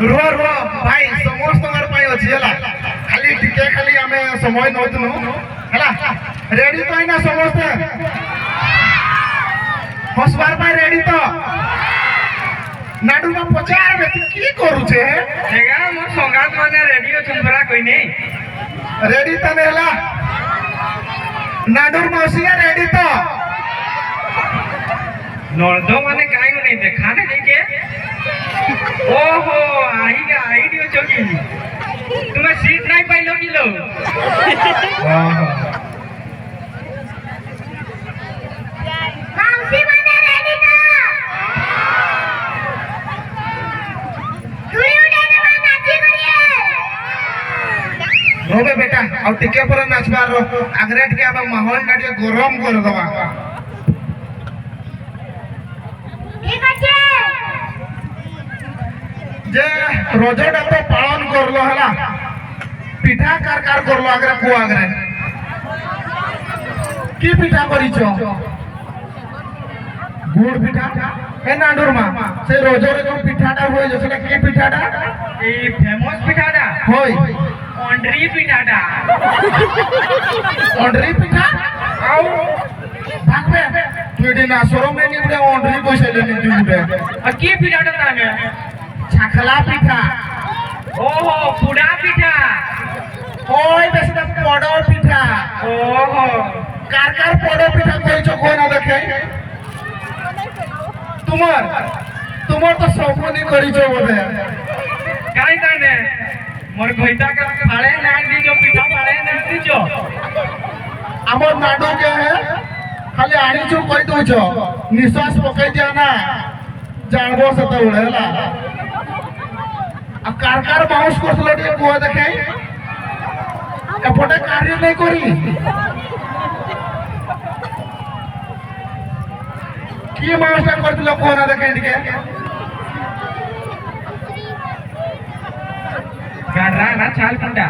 रुह रुह भाई समस्त अच्छी है खाली टिके खाली आम समय नौतनु है रेडी तो है ना समस्ते हसबार रेडी तो नाडू में पचार में की करूचे हेगा मोर संगात माने रेडी अछन भरा कोई नहीं रेडी तो नेला नाडू मौसिया रेडी तो नर्दो माने काई नहीं देखा नहीं के ओहो आईगा आईडियो चोकी तुम्हें सीट नहीं पाइलो किलो माउसी माने रेडी तो थोड़ी उड़े ना नाची करिए होबे बेटा और टिके पर नाचबार रो आगरेट के अब माहौल नाडियो गरम कर दवा ठीक আছে जे रोजोटा तो पालन करलो हला पिठा कार करलो आगरे को आगरे की पिठा करिछो गुड़ पिठा ए नांडुर मा से रोजोरे जो पिठाटा होय जसले की पिठाटा ए फेमस पिठाडा होय ओंडरी पिठाडा ओंडरी पिठा आउ भागबे तू एडी ना शरम नहीं उडे ओंडरी पैसे लेनी तू उडे और की पिठाडा तामे छाखला पिठा ओहो पुडा पिठा ओय बेसदा पड़ो पिठा ओहो कार पड़ो पिठा कहिछो को ना देखे तुमर तो सपनी करिछो बोले काई ताने मोर भैता का फाड़े ना दीजो पिठा फाड़े ना दीजो हमर नाडू के है खाली आनी छु कहि दोछो निश्वास पकई दिया ना जानबो से तो उड़ेला अब कार बाउंस करथलो टिके को देखे एपटे कार्य नहीं करी की मास्टर करथलो को ना देखे टिके गाडरा ना चाल पुंडा